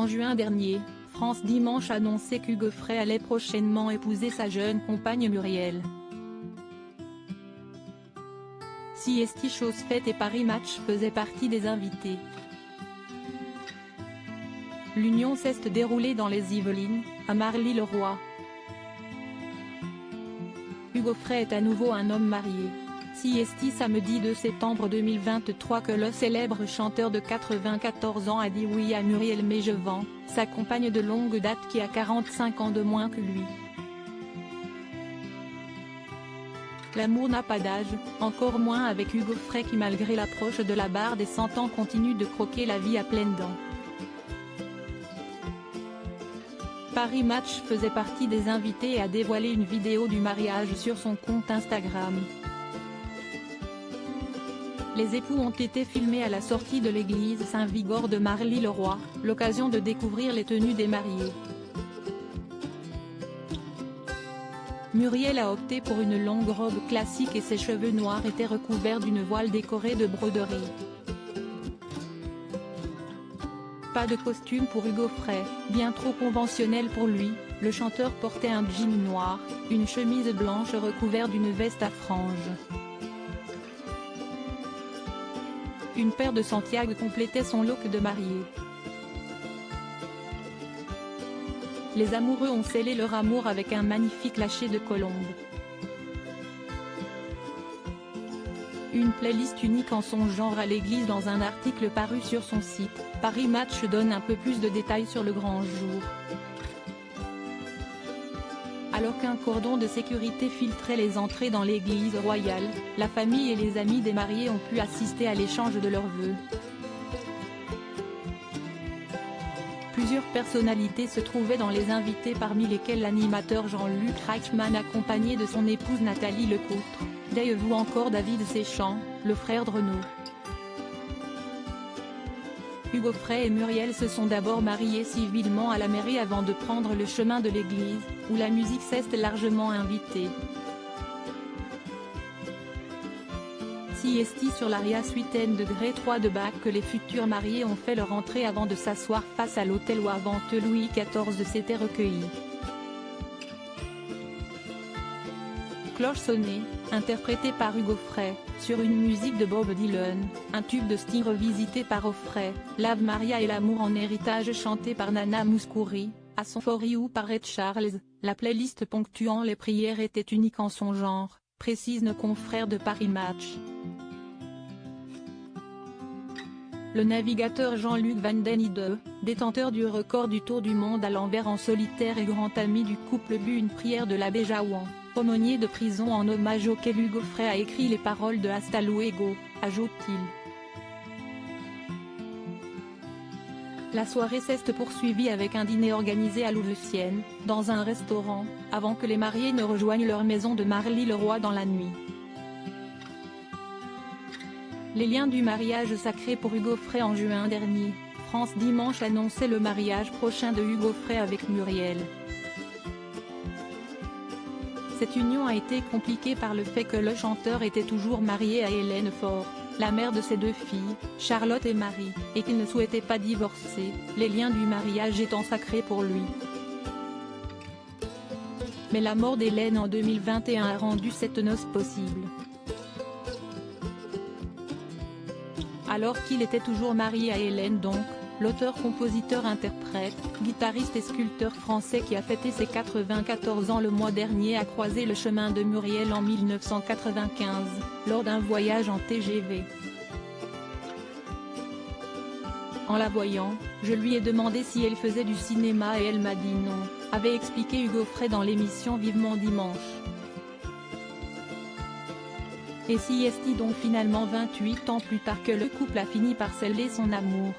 En juin dernier, France Dimanche annonçait qu'Hugo Frey allait prochainement épouser sa jeune compagne Muriel. Si chose faite et Paris Match faisait partie des invités. L'union s'est déroulée dans les Yvelines, à Marly-le-Roi. Hugo Frey est à nouveau un homme marié. Samedi 2 septembre 2023 que le célèbre chanteur de 94 ans a dit oui à Muriel Mégevant, sa compagne de longue date qui a 45 ans de moins que lui. L'amour n'a pas d'âge, encore moins avec Hugo Frey qui malgré l'approche de la barre des 100 ans continue de croquer la vie à pleines dents. Paris Match faisait partie des invités et a dévoilé une vidéo du mariage sur son compte Instagram. Les époux ont été filmés à la sortie de l'église Saint-Vigor de Marly-le-Roi, l'occasion de découvrir les tenues des mariés. Muriel a opté pour une longue robe classique et ses cheveux noirs étaient recouverts d'une voile décorée de broderies. Pas de costume pour Hugo Frey, bien trop conventionnel pour lui, le chanteur portait un jean noir, une chemise blanche recouverte d'une veste à franges. Une paire de Santiago complétait son look de marié. Les amoureux ont scellé leur amour avec un magnifique lâcher de colombe. Une playlist unique en son genre à l'église. Dans un article paru sur son site, Paris Match donne un peu plus de détails sur le grand jour. Alors qu'un cordon de sécurité filtrait les entrées dans l'église royale, la famille et les amis des mariés ont pu assister à l'échange de leurs vœux. Plusieurs personnalités se trouvaient dans les invités, parmi lesquels l'animateur Jean-Luc Reichmann accompagné de son épouse Nathalie Lecoutre, Dave ou encore David Séchant, le frère de Renaud. Hugo Frey et Muriel se sont d'abord mariés civilement à la mairie avant de prendre le chemin de l'église, où la musique s'est largement invitée. Sur l'aria Suitaine de Gré 3 de Bach que les futurs mariés ont fait leur entrée avant de s'asseoir face à l'autel où avant eux Louis XIV s'était recueilli. Cloche sonnée, interprétée par Hugo Frey, sur une musique de Bob Dylan, un tube de Sting revisité par Frey, l'Ave Maria et l'amour en héritage chanté par Nana Mouskouri, à son For You par Ray Charles, la playlist ponctuant les prières était unique en son genre, précise nos confrères de Paris Match. Le navigateur Jean-Luc Van den Hide, détenteur du record du Tour du monde à l'envers en solitaire et grand ami du couple, but une prière de l'abbé Jaouan, aumônier de prison en hommage auquel Hugo Frey a écrit les paroles de Hasta luego, ajoute-t-il. La soirée s'est poursuivie avec un dîner organisé à Louveciennes, dans un restaurant, avant que les mariés ne rejoignent leur maison de Marly-le-Roi dans la nuit. Les liens du mariage sacré pour Hugo Frey. En juin dernier, France Dimanche annonçait le mariage prochain de Hugo Frey avec Muriel. Cette union a été compliquée par le fait que le chanteur était toujours marié à Hélène Faure, la mère de ses deux filles, Charlotte et Marie, et qu'il ne souhaitait pas divorcer, les liens du mariage étant sacrés pour lui. Mais la mort d'Hélène en 2021 a rendu cette noce possible. Alors qu'il était toujours marié à Hélène donc, l'auteur-compositeur-interprète, guitariste et sculpteur français qui a fêté ses 94 ans le mois dernier a croisé le chemin de Muriel en 1995, lors d'un voyage en TGV. En la voyant, je lui ai demandé si elle faisait du cinéma et elle m'a dit non, avait expliqué Hugo Frey dans l'émission Vivement Dimanche. Et donc finalement 28 ans plus tard que le couple a fini par sceller son amour.